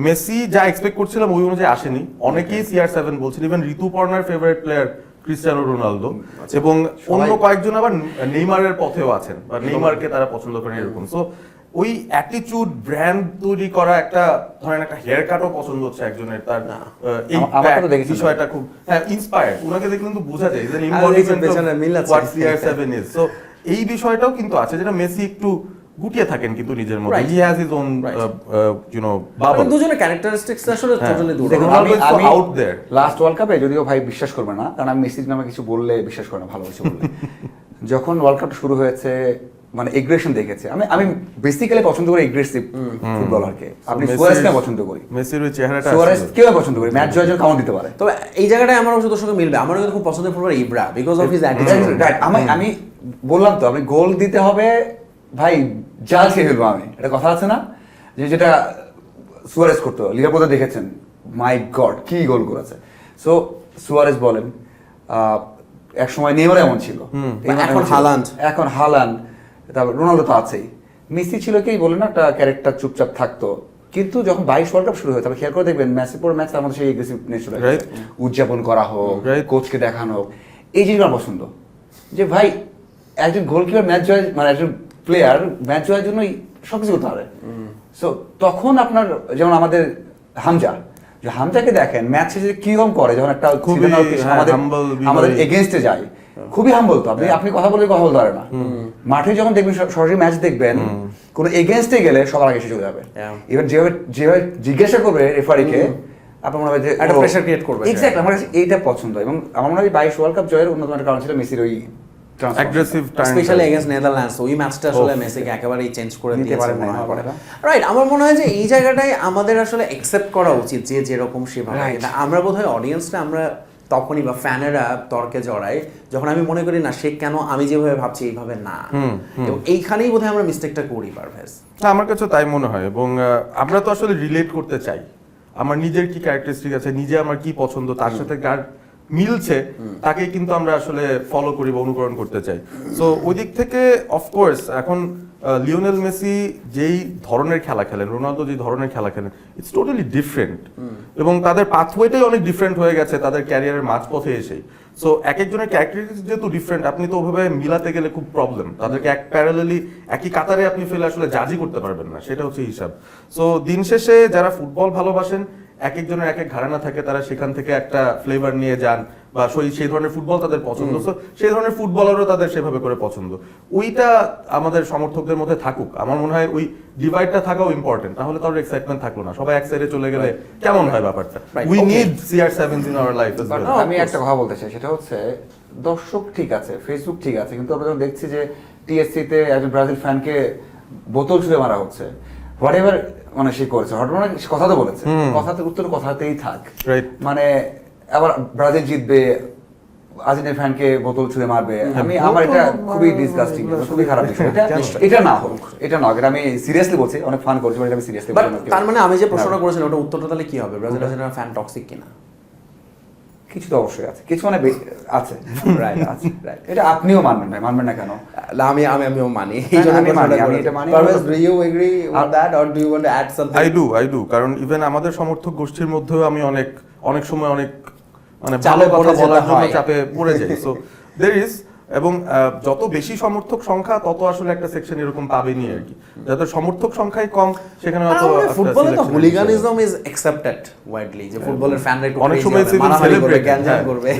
মেসি যা এক্সপেক্ট করছিলাম ওই অনুযায়ী আসেনি। অনেকেই CR7 বলছেন, ইভেন ঋতুপর্ণার ফেভারিট প্লেয়ার ক্রিস্টিয়ানো রোনালদো, এবং অন্য কয়েকজন আবার নেইমারের পথেও আছেন, বা নেইমারকে তারা পছন্দ করেন এরকম। সো ওই অ্যাটিটিউড ব্র্যান্ড তৈরি করা একটা ধরেন একটা হেয়ার কাটও পছন্দ হচ্ছে একজনের, তার এই আমাকে তো দেখেছি বিষয়টা খুব ইন্সপায়ার্ড, ওনাকে দেখলে কিন্তু বোঝা যায় যে মিল আছে। what CR7 is. So এই বিষয়টাও কিন্তু আছে যেটা মেসি একটু গুটিয়ে থাকেন কিন্তু নিজের মধ্যে, he has his own bubble. দুজনের ক্যারেক্টারিস্টিক্স আসলে টোটালি দূর। দেখুন, Ronaldo is so আমি out there. লাস্ট ওয়ার্ল্ড কাপে যদিও ভাই বিশ্বাস করবে না, কারণ আমি মেসির নামে কিছু বললে বিশ্বাস করে না, ভালোবাসি বললে। যখন ওয়ার্ল্ড কাপ শুরু হয়েছে মানে এগ্রেশন দেখেছে, আমি বেসিক্যালি পছন্দ করি এগ্রেসিভ ফুটবলারকে। আপনি সুয়ারেজকে পছন্দ করি, মেসির ওই চেহারাটা সুয়ারেজ কেউ পছন্দ করি, ম্যাচ জয়ের জন্য কাউন্ট দিতে পারে। তবে এই জায়গাটায় আমার অবশ্য তোর সঙ্গে মিলবে, আমার কিন্তু খুব পছন্দের footballer Ibra, because of his attitude. Right, আমি বললাম তো, আপনি গোল দিতে হবে ভাই, জাল খেয়ে ফেলবো আমি, এটা কথা আছে না, যেটা সুয়ারেজ করতো, লিভারপুলে দেখেছেন, মাই গড কি গোল করেছে। সো সুয়ারেজ বলেন, এক সময় নেইমার এমন ছিল, এখন হালান্ড, তারপর রোনালদো তো আছেই, মেসি ছিল কি বলে না একটা ক্যারেক্টার, চুপচাপ থাকতো। কিন্তু যখন 22 ওয়ার্ল্ড কাপ শুরু হয়, তারপর খেয়াল করে দেখবেন ম্যাচের পর ম্যাচ তার মধ্যে সেই এগ্রেসিভনেস চলে আসে, উদযাপন করা হোক, কোচকে দেখানো হোক, এই জিনিসগুলো আমার পছন্দ। যে ভাই একজন গোলকিপার ম্যাচ জয়, মানে একজন প্লেয়ার ম্যাচ জয়ের জন্যই সবকিছু করতে পারে। সো তখন আপনার যেমন আমাদের হামজাকে দেখেন ম্যাচ শেষে কিরকম করে, যখন একটা আমাদের এগেইনস্টে যায়, খুবই হাম্বল। তো আপনি কথা বলতে পারে না, মাঠে যখন দেখবেন সরাসরি ম্যাচ দেখবেন, কোন এগেইনস্টে গেলে সবার আগে এসে চলে যাবে। ইভেন যেভাবে জিজ্ঞাসা করবে রেফারিকে, আপনার মনে হয় যে একটা প্রেসার ক্রিয়েট করবে। এক্স্যাক্ট, আমার কাছে এইটা পছন্দ। এবং আমার মনে হয় 22 ওয়ার্ল্ড কাপ জয়ের অন্যতম একটা কারণ ছিল মেসির ওই aggressive turn, specially against Netherlands. ওই ম্যাচটা আসলে মেসিকে একেবারেই চেঞ্জ করে দিয়েছে মনে হয়। রাইট, আমার মনে হয় যে এই জায়গাটাই আমাদের আসলে অ্যাকসেপ্ট করা উচিত যে যেরকম সেভাবে। আমরা বোধহয় অডিয়েন্সটা আমরা তখনই বা ফ্যানেরা তর্কে জড়াই যখন আমি মনে করি না সে কেন আমি যেভাবে ভাবছি এইভাবে না, এবং এইখানেই বোধহয় আমরা মিস্টেকটা করি পারভেজ। আমার কাছে তাই মনে হয়। এবং আমরা তো আসলে রিলেট করতে চাই, আমার নিজের কি ক্যারেক্টারিস্টিক আছে, নিজে আমার কি পছন্দ, তার সাথে কার মিলছে তাকে কিন্তু আমরা আসলে ফলো করি বা অনুকরণ করতে চাই। সো ওই দিক থেকে অফকোর্স এখন লিওনেল মেসি যেই ধরনের খেলা খেলেন, রোনালদো যেই ধরনের খেলা খেলেন, ইটস টোটালি ডিফারেন্ট, এবং তাদের পাথওয়েটাই অনেক ডিফারেন্ট হয়ে গেছে তাদের ক্যারিয়ারের মাঝপথে এসেই। সো এক একজনের ক্যারেক্টারিস্টিক যেহেতু ডিফারেন্ট, আপনি তো ওভাবে মিলাতে গেলে খুব প্রবলেম, তাদেরকে এক প্যারালালি একই কাতারে আপনি ফেলে আসলে জাজই করতে পারবেন না, সেটা হচ্ছে হিসাব। সো দিন শেষে যারা ফুটবল ভালোবাসেন, এক একজনের এক এক ঘরানা থাকে, তারা সেখান থেকে একটা ফ্লেভার নিয়ে যান, বা সেই ধরনের ফুটবল তাদের পছন্দ, সেই ধরনের ফুটবলারও তাদের সেভাবে করে পছন্দ। ওইটা আমাদের সমর্থকদের মধ্যে থাকুক, আমার মনে হয় ওই ডিভাইডটা থাকাও ইম্পর্টেন্ট, তাহলে তার এক্সাইটমেন্ট থাকলো না, সবাই এক সাইডে চলে গেলে কেমন হয় ব্যাপারটা। We need CR7 in our life. আমি একটা কথা বলতে চাই, সেটা হচ্ছে দর্শক ঠিক আছে, ফেসবুক ঠিক আছে, কিন্তু আমরা যখন দেখছি যে TSC তে একজন ব্রাজিল ফ্যানকে বোতল ছুঁড়ে মারা হচ্ছে, হোয়াটএভার মানে সে করেছে, হঠাৎ কথা তো বলেছে, কথাতে উত্তর কথাতেই থাক, মানে আবার ব্রাজিল জিতবে, আর্জেন্টিনার ফ্যানকে বোতল ছুঁড়ে মারবে, আমার এটা খুবই ডিসগাস্টিং, খুবই খারাপ বিষয়। এটা না হোক, এটা না হোক, এটা আমি সিরিয়াসলি বলছি, অনেক ফান করছি, এটা আমি সিরিয়াসলি বলছি। তার মানে আমি যে প্রশ্নটা করেছিলাম ওটা উত্তরটা তাহলে কি হবে, ব্রাজিল আর্জেন্টিনার ফ্যান টক্সিক কিনা? কিছু তো অবশ্যই আছে, কিছু মানে আছে, রাইট আছে, রাইট। এটা আপনিও মানবেন ভাই, মানবেন না কেন? আমিও মানি, আমি এটা মানি। Do you agree with that or do you want to add something? I do, কারণ ইভেন আমাদের সমর্থক গোষ্ঠীর মধ্যেও আমি অনেক সময় অনেক মানে চালে কথা বলার জন্য চাপে পড়ে যাই। সো there is, এবং যত বেশি সমর্থক সংখ্যা তত আসলে একটা সেকশন এরকম পাবেনি আর কি, যাদের সমর্থক সংখ্যাই কম সেখানে হয়তো ফুটবলে তো হুলিগানিজম ইজ অ্যাকসেপ্টেড ওয়াইডলি, যে ফুটবলের ফ্যানরা একটু অনেক সময় সেলিব্রেট করবে।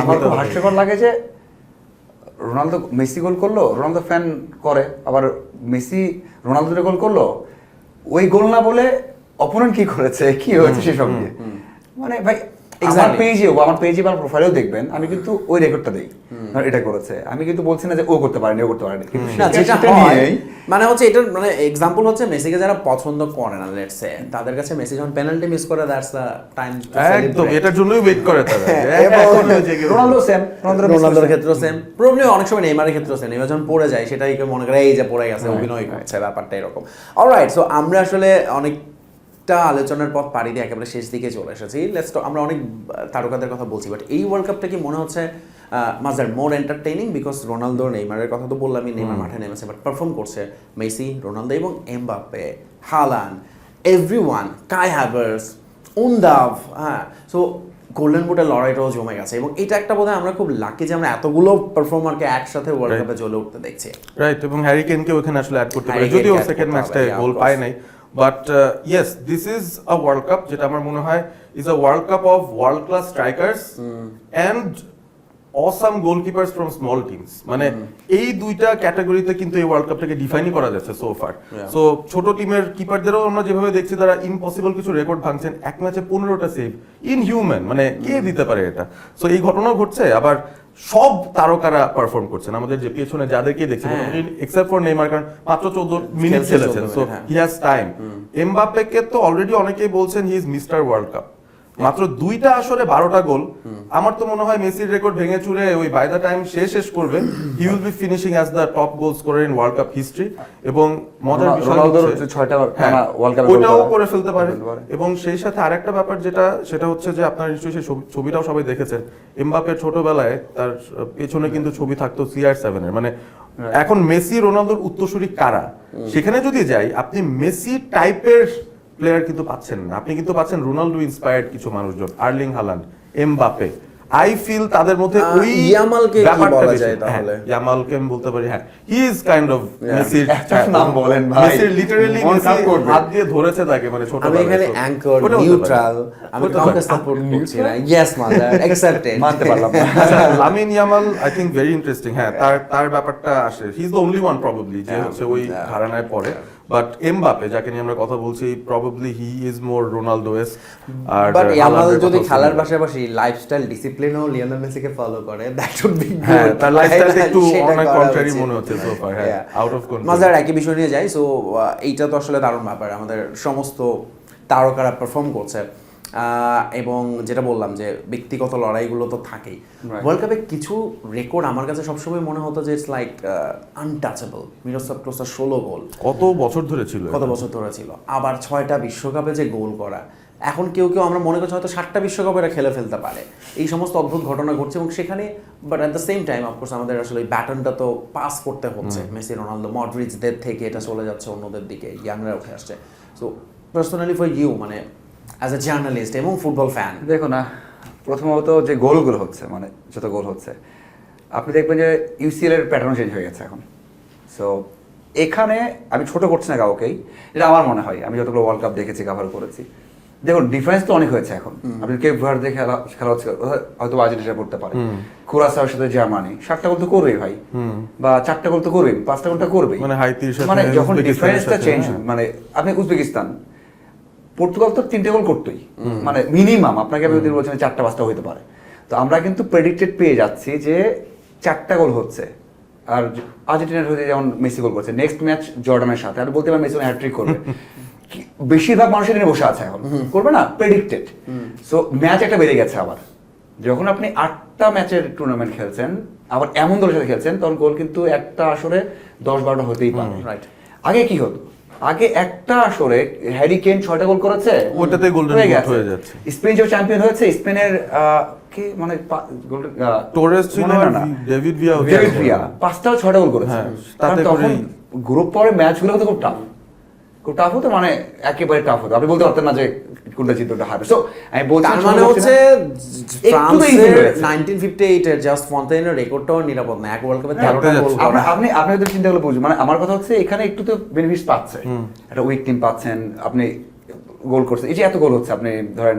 আমার খুব হাস্যকর লাগে যে রোনালদো মেসি গোল করলো, রোনালদো ফ্যান করে, আবার মেসি রোনালদো গোল করলো, ওই গোল না বলে অপোনেন্ট কি করেছে, কি হয়েছে সেসব নিয়ে, মানে ভাই আমার পেজে বা প্রোফাইলেও দেখবেন আমি কিন্তু ওই রেকর্ডটা দেই, এটা করেছে, আমি কিন্তু বলছি না যে ও করতে পারেনি, ও করতে পারেনি। না, যেটা হয় মানে হচ্ছে এটার মানে এক্সাম্পল হচ্ছে মেসিকে যারা পছন্দ করে না, লেটস সে, তাদের কাছে মেসি যখন পেনাল্টি মিস করে, that's the time to celebrate. একদম এটার জন্যই ওয়েট করে তারা। রোনালদোর ক্ষেত্রে সেম, প্রবলেম অনেক সময় নেইমারের ক্ষেত্রে সেম, নেইমার যখন পড়ে যায় সেটাই মনে করে এই যে পড়ে গেছে, অভিনয় করছে, ব্যাপারটা এরকম। অলরাইট, সো আমরা আসলে অনেক আলোচনার পথ পাড়ি দিয়ে একেবারে শেষ দিকে চলে এসেছি। আমরা অনেক তারকাদের কথা বলছি, বাট এই ওয়ার্ল্ড কাপটা কি মনে হচ্ছে মাজার মোর এন্টারটেইনিং? বিকজ রোনালদো নেইমারের কথা তো বললামই, নেইমার মাঠে নেমেছে, বাট পারফর্ম করছে মেসি, রোনালদো এবং এমবাপ্পে, হালান্ড, এভরিওয়ান, কাই হ্যাভার্টজ, উনদাভ। হ্যাঁ, সো গোল্ডেন বুটের লড়াইটাও জমে গেছে এবং এটা একটা বোধহয় আমরা খুব লাকি যে আমরা এতগুলো পারফর্মারকে একসাথে ওয়ার্ল্ড কাপে জ্বলে উঠতে দেখছি। রাইট, এবং হ্যারি কেনকে ওখানে আসলে অ্যাড করতে পারে, হ্যারি কেনকে যদিও add সেকেন্ড করতে ম্যাচটায় হবে, yeah, গোল of পায় course. নাই, but yes this is a world cup যেটা আমার মনে হয় is a world cup of world class strikers and awesome goalkeepers from small teams. মানে এই দুইটা ক্যাটাগরিতে কিন্তু এই ওয়ার্ল্ড কাপটাকে ডিফাইনই করা যাচ্ছে সো ফার। সো ছোট টিমের কিপারদেরও আমরা যেভাবে দেখছি তারা ইম্পসিবল কিছু রেকর্ড ভাঙছেন, এক ম্যাচে 15টা সেভ, ইনহিউম্যান, মানে কে দিতে পারে এটা? সো এই ঘটনাও ঘটছে, আবার সব তারকারা পারফর্ম করছেন, আমাদের যে পেছনে যাদেরকে দেখছি এক্সেপ্ট ফর নেইমার, কারণ মাত্র 14 মিনিট খেলেছেন, সো হি হ্যাজ টাইম। এমবাপ্পেকে তো অলরেডি অনেকেই বলছেন he is mister world cup, মাত্র 2টা আসরে 12টা গোল। আমার তো মনে হয় মেসির রেকর্ড ভেঙে চুরে ওই বাই দ্য টাইম শেষ করবে he will be finishing as the top goal scorer in world cup history. এবং মজার বিষয় হচ্ছে 6টা ওয়ার্ল্ড কাপে ওইটাও করে ফেলতে পারে। এবং সেই সাথে আরেকটা ব্যাপার সেটা হচ্ছে যে আপনারা নিশ্চয়ই সেই ছবিটাও সবাই দেখেছেন, এমবাপ্পের ছোটবেলায় তার পেছনে কিন্তু ছবি থাকতো CR7 এর, মানে এখন মেসি রোনালদোর উত্তরসূরি কারা, সেখানে যদি যাই আপনি মেসি টাইপের প্লেয়ার কিন্তু পাচ্ছেন না, আপনি কিন্তু পাচ্ছেন রোনাল্ডো ইন্সপায়ার্ড কিছু মানুষজন, Erling Haaland, Mbappe. I feel তাদের মধ্যে ওই ইয়ামালকে কি বলা যায় তাহলে? ইয়ামালকে আমি বলতে পারি, হ্যাঁ হি ইজ কাইন্ড অফ মেসির নাম বলেন ভাই, মেসির লিটারালি মেসি হাত দিয়ে ধরেছে তাকে, মানে ছোটবেলায়। আমি এখানে অ্যাঙ্কর নিউট্রাল, আমি কাউকে সাপোর্ট করছি না। ইয়েস মাদার অ্যাকসেপ্টেড, মানতে পারলাম না। Lamine Yamal I think very interesting, হ্যাঁ তার ব্যাপারটা আসে, he is the only one probably যে হচ্ছে ওই ঘরানায় পড়ে। বাট এমবাপ্পে যাকে নিয়ে আমরা কথা বলছি, প্রবাবলি হি ইজ মোর রোনালদোয়েস। আর বাট ইয়ামাল যদি খেলার পাশাপাশি লাইফস্টাইল ডিসিপ্লিনও লিওনেল মেসিকে ফলো করে, দ্যাট উড বি গুড। তার লাইফস্টাইলটা একটু অনেক কন্ট্রারি মনে হচ্ছে সো ফার, হ্যাঁ আউট অফ কন্ট্রোল। মাজার একই বিষয় নিয়ে যাই। সো এইটা তো আসলে দারুণ ব্যাপার, আমাদের সমস্ত তারকারা পারফর্ম করছে এবং যেটা বললাম যে ব্যক্তিগত লড়াইগুলো তো থাকেই। ওয়ার্ল্ড কাপে কিছু রেকর্ড আমার কাছে সবসময় মনে হতো যে it's like untouchable. Miroslav Klose 16 goal কত বছর ধরে ছিল, আবার 6টা বিশ্বকাপে যে গোল করা, এখন কেউ আমরা মনে করছি হয়তো 7টা বিশ্বকাপে এরা খেলে ফেলতে পারে। এই সমস্ত অদ্ভুত ঘটনা ঘটছে এবং সেখানে but at the same time of course আমাদের আসলে ওই ব্যাটনটা তো পাস করতে হচ্ছে। মেসি, রোনালদো, মডরিচদের থেকে এটা চলে যাচ্ছে অন্যদের দিকে, ইয়াংরা উঠে আসছে। সো পার্সোনালি ফর ইউ, মানে অ্যাজ এ জার্নালিস্ট এবং ফুটবল ফ্যান, দেখো না, প্রথমত যে গোলগুলো হচ্ছে, মানে যত গোল হচ্ছে আপনি দেখবেন যে UCL এর প্যাটার্ন চেঞ্জ হয়ে গেছে এখন। সো এখানে আমি ছোট করছি না কাউকেই, এটা আমার মনে হয়, আমি যতগুলো ওয়ার্ল্ড কাপ দেখেছি, কভার করেছি, দেখুন ডিফারেন্স তো অনেক হয়েছে এখন। আপনি কেপ ভার্দে খেলা হচ্ছে, হয়তো আর্জেন্টিনা করতে পারে, কুরাসাওর সাথে জার্মানি 7টা গোল তো করবেই ভাই, বা 4টা গোল তো করবেই, 5টা গোলটা করবেই, মানে যখন ডিফারেন্সটা চেঞ্জ, মানে আপনি উজবেকিস্তান, পর্তুগাল তো 3টে গোল করতোই, মানে মিনিমাম। আপনাকে আমি যদি বলছেন 4টা 5টা হতে পারে, তো আমরা কিন্তু প্রেডিক্টেড পেয়ে যাচ্ছি যে 4টা গোল হচ্ছে। আর আর্জেন্টিনার হয়ে যেমন মেসি গোল করছে, নেক্সট ম্যাচ জর্ডানের সাথে, আর বলতে পারেন মেসি হ্যাট্রিক করবে, বেশিরভাগ মানুষের নিয়ে বসে আছে এখন, করবে না, প্রেডিক্টেড। সো ম্যাচ একটা বেড়ে গেছে আবার, যখন আপনি 8টা ম্যাচের টুর্নামেন্ট খেলছেন, আবার এমন দলের সাথে খেলছেন, তখন গোল কিন্তু একটা আসরে 10-12টা হতেই পারে। রাইট। আগে কি হতো, আগে একটা আসরে হ্যারি কেন 6টা গোল করেছে, ওটাতে গোল্ডেন বুট হয়ে যাচ্ছে। স্পেন যে চ্যাম্পিয়ন হয়েছে, স্পেনের কি মানে টোরেস ছিল, ডেভিড ভিয়া 5টা 6টা গোল করেছে। তাতে তখন গ্রুপ পরে ম্যাচগুলো তো খুব টাফ হতো, মানে একেবারে টাফ হতো, আপনি বলতে পারতেন না যে কোনটা জিতবে ওটা হারবে। সো আমি বলছি তার মানে হচ্ছে ফ্রান্সের 1958 এর জাস্ট ফন্তেনের রেকর্ডটাও নিরাপদ না, এক ওয়ার্ল্ড কাপে 13টা গোল করা। আপনি যদি চিন্তা করে বুঝুন, মানে আমার কথা হচ্ছে এখানে একটু তো বেনিফিট পাচ্ছে, একটা উইক টিম পাচ্ছেন, আপনি গোল করছেন, এই যে এত গোল হচ্ছে, আপনি ধরেন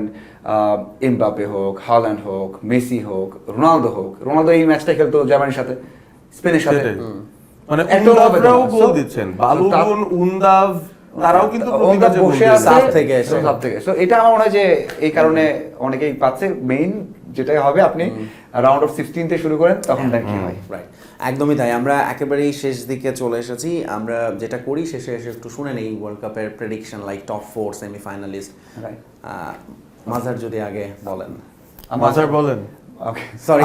এমবাপ্পে হোক, হাল্যান্ড হোক, মেসি হোক, রোনালদো এই ম্যাচটা খেলতো জার্মানির সাথে, স্পেনের সাথে, মানে উন্দাভরাও গোল দিচ্ছেন, বালুগুন, উন্দাভ, তারাও কিন্তু বসে আছে সাব থেকে। সো এটা আমার মনে হয় যে এই কারণে অনেকেই পাচ্ছে। মেইন যেটাই হবে, আপনি রাউন্ড অফ 16 তে শুরু করেন, তখন দেখ কি হয়। রাইট, একদমই তাই। আমরা একেবারেই শেষ দিকে চলে এসেছি। আমরা যেটা করি শেষে এসে একটু শুনে নেই ওয়ার্ল্ড কাপের প্রেডিকশন, লাইক টপ 4 সেমিফাইনালিস্ট। মাজার যদি আগে বলেন। মাজার বলেন। ওকে, সরি,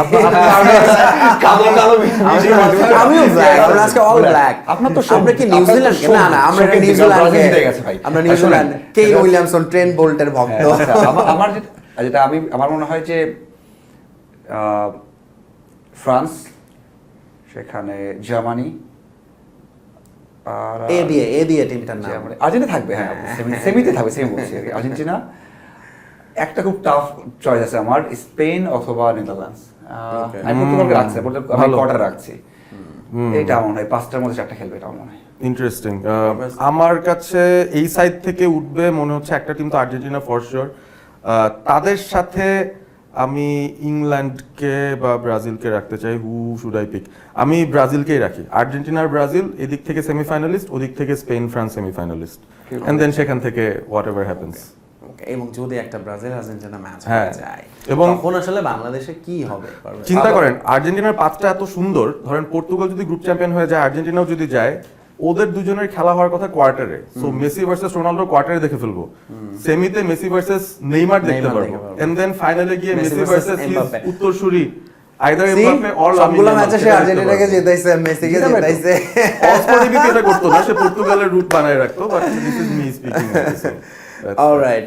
আমিও ব্ল্যাক, আমরা আজকে অল ব্ল্যাক। আপনার তো আমরা কি নিউজিল্যান্ড? না, আমরা নিউজিল্যান্ড জিতে গেছে ভাই। আমরা নিউজিল্যান্ড, কেইন উইলিয়ামসন, ট্রেন্ট বোল্টের ভক্ত। আমার যেটা আমার মনে হয় যে ফ্রান্স, সেখানে জার্মানি, আর এ দিয়ে টিমটার নাম আর্জেন্টিনা থাকবে, হ্যাঁ সেমিতে থাকবে, সেমি বলছি, আর্জেন্টিনা, একটা খুব টাফ চয়েস আছে আমার, স্পেন অথবা নেদারল্যান্ডস। Okay. আমি পর্তুগালকে রাখছি, আমি ভালো। কোয়ার্টার রাখছি। এইটা আমার মনে হয় 5টার মধ্যে 4টা খেলবে, এটা আমার মনে হয়। ইন্টারেস্টিং। আমার কাছে এই সাইড থেকে উঠবে মনে হচ্ছে একটা টিম তো আর্জেন্টিনা ফর শিওর। তাদের সাথে আমি ইংল্যান্ডকে বা ব্রাজিলকে রাখতে চাই। Who should I pick? আমি ব্রাজিলকেই রাখি। আর্জেন্টিনার ব্রাজিল এদিক থেকে সেমিফাইনালিস্ট, ওদিক থেকে Spain France semifinalist, and then সেখান থেকে হোয়াট এভার হ্যাপেন্স। এবং যদি একটা ব্রাজিল আর্জেন্টিনা ম্যাচ হ্যাঁ। হয়ে যায় এবং তখন আসলে বাংলাদেশে কি হবে চিন্তা করেন, আর্জেন্টিনার পাঁচটা এত সুন্দর, ধরেন পর্তুগাল যদি গ্রুপ চ্যাম্পিয়ন হয়ে যায়, আর্জেন্টিনাও যদি যায়, ওদের দুজনের খেলা হওয়ার কথা কোয়ার্টারে। সো মেসি ভার্সেস রোনাল্ডো কোয়ার্টারে দেখে ফেলবো, সেমিতে মেসি ভার্সেস নেইমার দেখতে পারবো, এন্ড দেন ফাইনালে গিয়ে মেসি ভার্সেস এমবাপ্পে। উত্তরসূরি আইদার এমবাপ্পে অর সবগুলো ম্যাচে সে আর্জেন্টিনাকে জিতাইছে, মেসিকে জিতাইছে। অস্পোরিবি এটা করতো না, সে পর্তুগালের রুট বানায় রাখতো, but this is me speaking. Alright,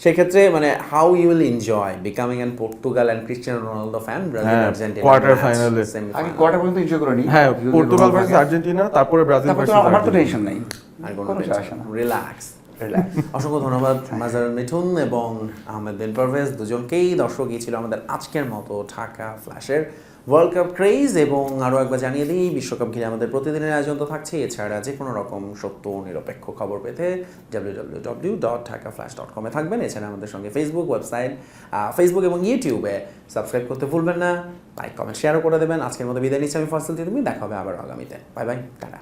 সেক্ষেত্রে মানে how you will enjoy becoming an Portugal and Cristiano Ronaldo fan Brazil হ্যাঁ, আর্জেন্টিনা quarter final এ। আগে কোয়ার্টার পর্যন্ত এনজয় করে নি। হ্যাঁ, পর্তুগাল ভার্সেস আর্জেন্টিনা, তারপরে ব্রাজিল তারপর তো ভার্সেস আমার তো টেনশন নাই, আর কোনো কোনো যায় আসে না। রিল্যাক্স। রিল্যাক্স। অসংখ্য ধন্যবাদ মাজার মিঠুন এবং আহমেদ বিন পারভেজ দুজনকেই। দর্শক এই ছিল আমাদের আজকের মতো ঢাকা ফ্ল্যাশের ওয়ার্ল্ড কাপ ক্রেজ। এবং আরও একবার জানিয়ে দিই, বিশ্বকাপ ঘিরে আমাদের প্রতিদিনের আয়োজন তো থাকছে, এছাড়া যে কোনো রকম সত্য ও নিরপেক্ষ খবর পেতে www.dhakaflash.com থাকবেন। এছাড়া আমাদের সঙ্গে ফেসবুক এবং ইউটিউবে সাবস্ক্রাইব করতে ভুলবেন না, লাইক কমেন্ট শেয়ারও করে দেবেন। আজকের মতো বিদায় নিচ্ছি আমি ফয়সাল তিতুমির, দেখা হবে আবার আগামীতে। Bye bye, tata.